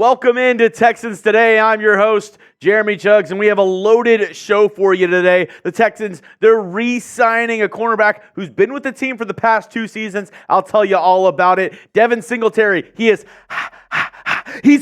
welcome into Texans Today. I'm your host, Jeremy Chuggs, and we have a loaded show for you today. The Texans, they're re-signing a cornerback who's been with the team for the past 2 seasons. I'll tell you all about it. Devin Singletary, he's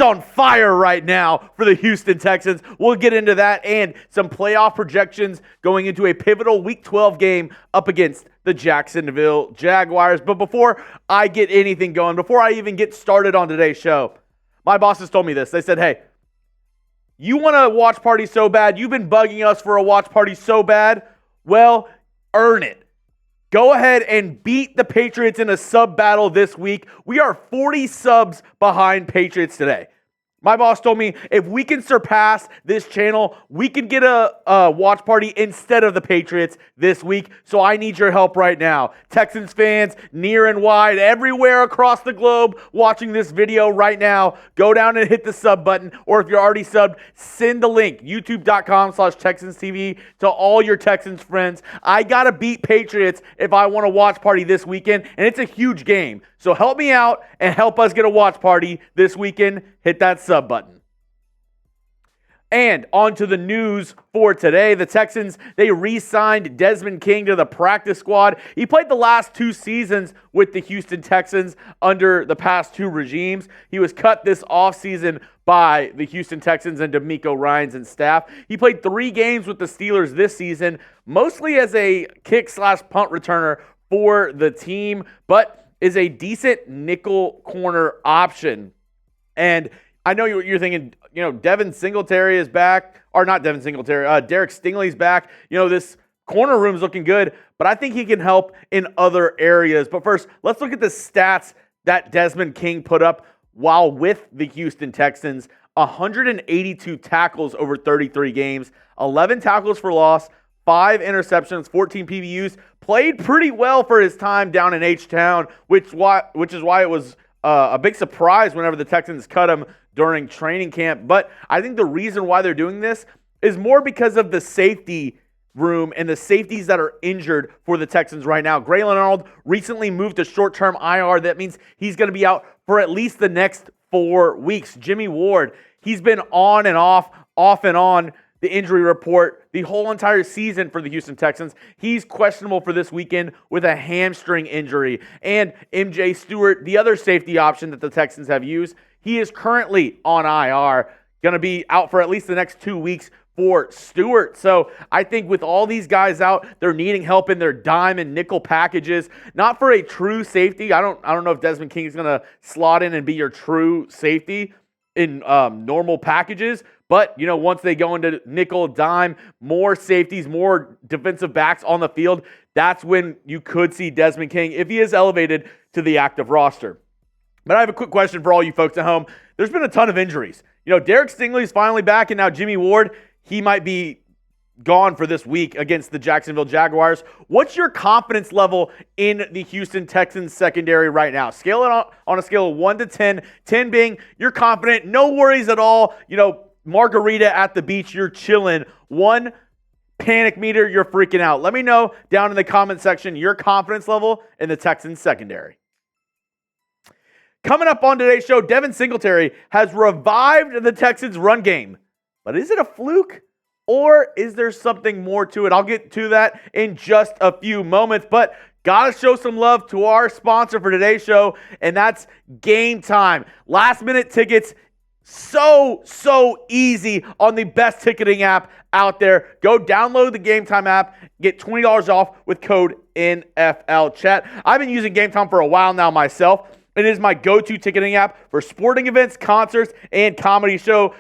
on fire right now for the Houston Texans. We'll get into that and some playoff projections going into a pivotal Week 12 game up against the Jacksonville Jaguars. But before I get anything going, before I even get started on today's show, my bosses told me this. They said, hey, you want a watch party so bad? You've been bugging us for a watch party so bad? Well, earn it. Go ahead and beat the Patriots in a sub battle this week. We are 40 subs behind Patriots today. My boss told me if we can surpass this channel, we can get a watch party instead of the Patriots this week. So I need your help right now. Texans fans near and wide, everywhere across the globe watching this video right now, go down and hit the sub button. Or if you're already subbed, send the link, youtube.com/TexansTV to all your Texans friends. I got to beat Patriots if I want a watch party this weekend, and it's a huge game. So help me out and help us get a watch party this weekend. Hit that sub button. And on to the news for today. The Texans, they re-signed Desmond King to the practice squad. He played the last 2 seasons with the Houston Texans under the past 2 regimes. He was cut this offseason by the Houston Texans and DeMeco Ryans and staff. He played 3 games with the Steelers this season, mostly as a kick/punt returner for the team, but is a decent nickel corner option. And I know you're thinking, Devin Singletary is back, or not Devin Singletary, Derek Stingley's back. This corner room's looking good, but I think he can help in other areas. But first, let's look at the stats that Desmond King put up while with the Houston Texans. 182 tackles over 33 games, 11 tackles for loss, 5 interceptions, 14 PBUs. Played pretty well for his time down in H-Town, which is why it was a big surprise whenever the Texans cut him during training camp. But I think the reason why they're doing this is more because of the safety room and the safeties that are injured for the Texans right now. Grayland Arnold recently moved to short-term IR. That means he's going to be out for at least the next 4 weeks. Jimmy Ward, he's been on and off and on the injury report the whole entire season for the Houston Texans. He's questionable for this weekend with a hamstring injury. And MJ Stewart, the other safety option that the Texans have used, he is currently on IR, going to be out for at least the next 2 weeks for Stewart. So I think with all these guys out, they're needing help in their dime and nickel packages. Not for a true safety. I don't know if Desmond King is going to slot in and be your true safety in normal packages. But, once they go into nickel, dime, more safeties, more defensive backs on the field, that's when you could see Desmond King if he is elevated to the active roster. But I have a quick question for all you folks at home. There's been a ton of injuries. Derek Stingley's finally back, and now Jimmy Ward, he might be gone for this week against the Jacksonville Jaguars. What's your confidence level in the Houston Texans secondary right now? Scale it on a scale of 1 to 10. 10 being you're confident, no worries at all. Margarita at the beach, you're chilling. 1, panic meter, you're freaking out. Let me know down in the comment section your confidence level in the Texans secondary. Coming up on today's show, Devin Singletary has revived the Texans run game. But is it a fluke? Or is there something more to it? I'll get to that in just a few moments. But gotta show some love to our sponsor for today's show, and that's Game Time. Last minute tickets, so easy on the best ticketing app out there. Go download the Game Time app, get $20 off with code NFL Chat. I've been using Game Time for a while now myself. It is my go-to ticketing app for sporting events, concerts, and comedy shows.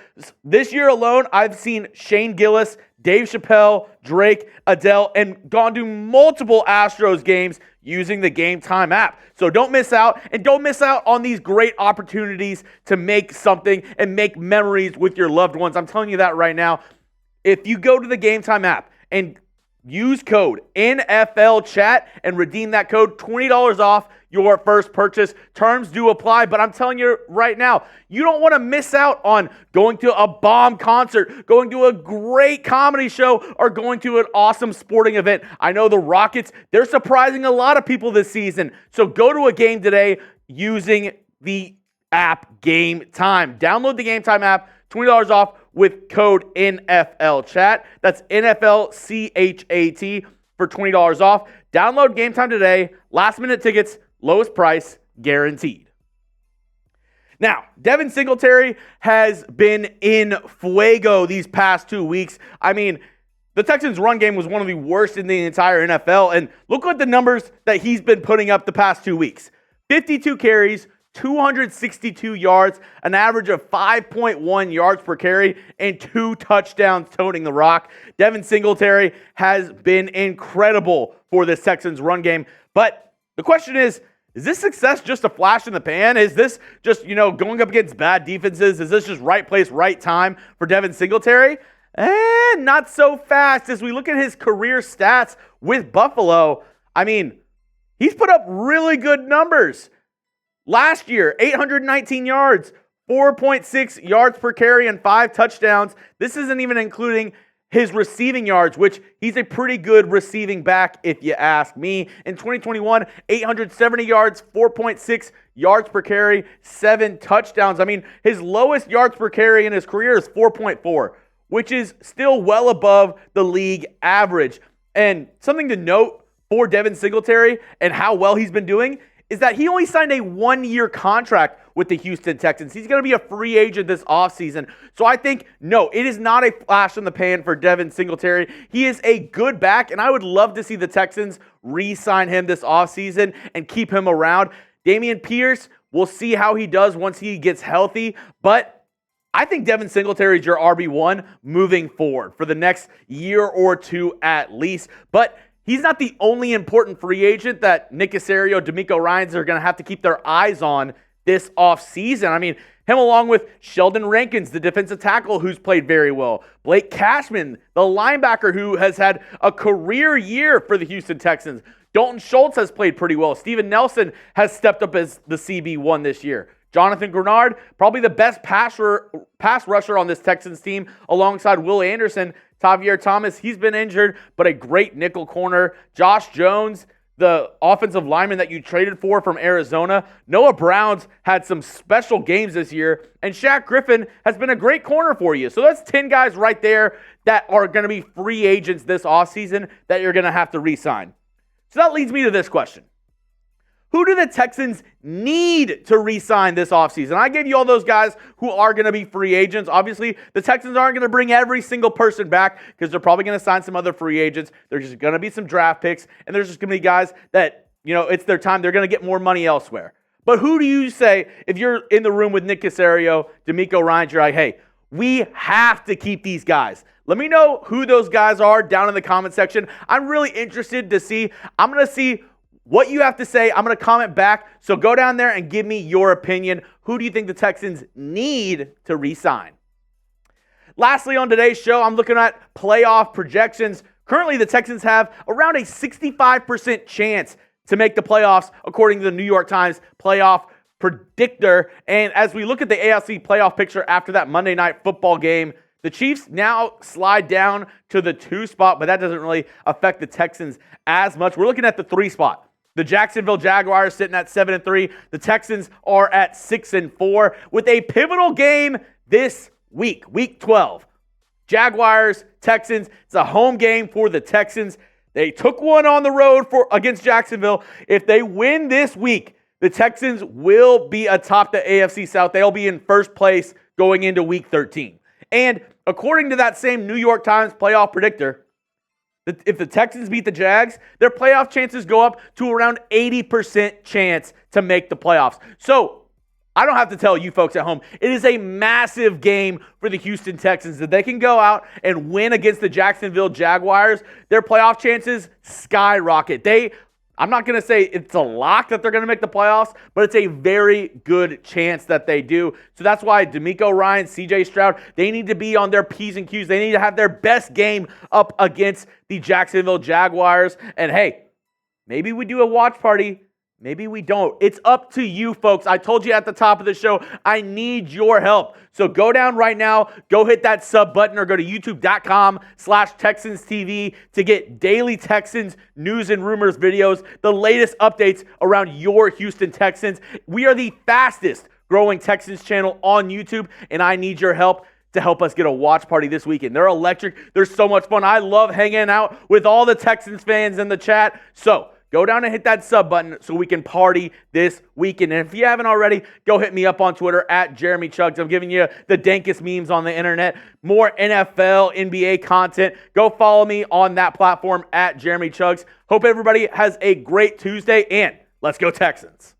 This year alone, I've seen Shane Gillis, Dave Chappelle, Drake, Adele, and gone to multiple Astros games using the Game Time app. So don't miss out, and don't miss out on these great opportunities to make something and make memories with your loved ones. I'm telling you that right now. If you go to the Game Time app and use code NFL Chat and redeem that code, $20 off your first purchase. Terms do apply, but I'm telling you right now, you don't want to miss out on going to a bomb concert, going to a great comedy show, or going to an awesome sporting event. I know the Rockets, they're surprising a lot of people this season. So go to a game today using the app Game Time. Download the Game Time app, $20 off with code NFLChat. That's NFLCHAT for $20 off. Download Game Time today. Last minute tickets, lowest price guaranteed. Now, Devin Singletary has been in fuego these past 2 weeks. I mean, the Texans' run game was one of the worst in the entire NFL, and look at the numbers that he's been putting up the past 2 weeks. 52 carries, 262 yards, an average of 5.1 yards per carry, and 2 touchdowns toting the rock. Devin Singletary has been incredible for this Texans run game. But the question is this success just a flash in the pan? Is this just, going up against bad defenses? Is this just right place, right time for Devin Singletary? Not so fast. As we look at his career stats with Buffalo, I mean, he's put up really good numbers. Last year, 819 yards, 4.6 yards per carry, and 5 touchdowns. This isn't even including his receiving yards, which he's a pretty good receiving back, if you ask me. In 2021, 870 yards, 4.6 yards per carry, 7 touchdowns. I mean, his lowest yards per carry in his career is 4.4, which is still well above the league average. And something to note for Devin Singletary and how well he's been doing is that he only signed a 1-year contract with the Houston Texans. He's going to be a free agent this offseason. So I think, no, it is not a flash in the pan for Devin Singletary. He is a good back, and I would love to see the Texans re-sign him this offseason and keep him around. Dameon Pierce, we'll see how he does once he gets healthy, but I think Devin Singletary is your RB1 moving forward for the next year or two at least. But he's not the only important free agent that Nick Caserio, DeMeco Ryans are going to have to keep their eyes on this offseason. I mean, him along with Sheldon Rankins, the defensive tackle who's played very well. Blake Cashman, the linebacker who has had a career year for the Houston Texans. Dalton Schultz has played pretty well. Steven Nelson has stepped up as the CB1 this year. Jonathan Grenard, probably the best pass rusher on this Texans team, alongside Will Anderson. Tavier Thomas, he's been injured, but a great nickel corner. Josh Jones, the offensive lineman that you traded for from Arizona. Noah Brown's had some special games this year, and Shaq Griffin has been a great corner for you. So that's 10 guys right there that are going to be free agents this offseason that you're going to have to re-sign. So that leads me to this question. Who do the Texans need to re-sign this offseason? I gave you all those guys who are going to be free agents. Obviously, the Texans aren't going to bring every single person back because they're probably going to sign some other free agents. There's just going to be some draft picks, and there's just going to be guys that, it's their time. They're going to get more money elsewhere. But who do you say, if you're in the room with Nick Caserio, DeMeco Ryans, you're like, hey, we have to keep these guys. Let me know who those guys are down in the comment section. I'm really interested to see. I'm going to see what you have to say. I'm going to comment back. So go down there and give me your opinion. Who do you think the Texans need to re-sign? Lastly, on today's show, I'm looking at playoff projections. Currently, the Texans have around a 65% chance to make the playoffs, according to the New York Times playoff predictor. And as we look at the AFC playoff picture after that Monday Night Football game, the Chiefs now slide down to the 2 spot, but that doesn't really affect the Texans as much. We're looking at the 3 spot. The Jacksonville Jaguars sitting at 7-3. The Texans are at 6-4 with a pivotal game this week, week 12. Jaguars, Texans. It's a home game for the Texans. They took one on the road against Jacksonville. If they win this week, the Texans will be atop the AFC South. They'll be in first place going into week 13. And according to that same New York Times playoff predictor, if the Texans beat the Jags, their playoff chances go up to around 80% chance to make the playoffs. So I don't have to tell you folks at home, it is a massive game for the Houston Texans. If they can go out and win against the Jacksonville Jaguars, their playoff chances skyrocket. I'm not going to say it's a lock that they're going to make the playoffs, but it's a very good chance that they do. So that's why DeMeco Ryans, CJ Stroud, they need to be on their P's and Q's. They need to have their best game up against the Jacksonville Jaguars. And hey, maybe we do a watch party. Maybe we don't. It's up to you, folks. I told you at the top of the show, I need your help. So go down right now, go hit that sub button or go to youtube.com/Texans TV to get daily Texans news and rumors videos, the latest updates around your Houston Texans. We are the fastest growing Texans channel on YouTube, and I need your help to help us get a watch party this weekend. They're electric. They're so much fun. I love hanging out with all the Texans fans in the chat. So go down and hit that sub button so we can party this weekend. And if you haven't already, go hit me up on Twitter at Jeremy Chuggs. I'm giving you the dankest memes on the internet, more NFL, NBA content. Go follow me on that platform at Jeremy Chuggs. Hope everybody has a great Tuesday, and let's go Texans.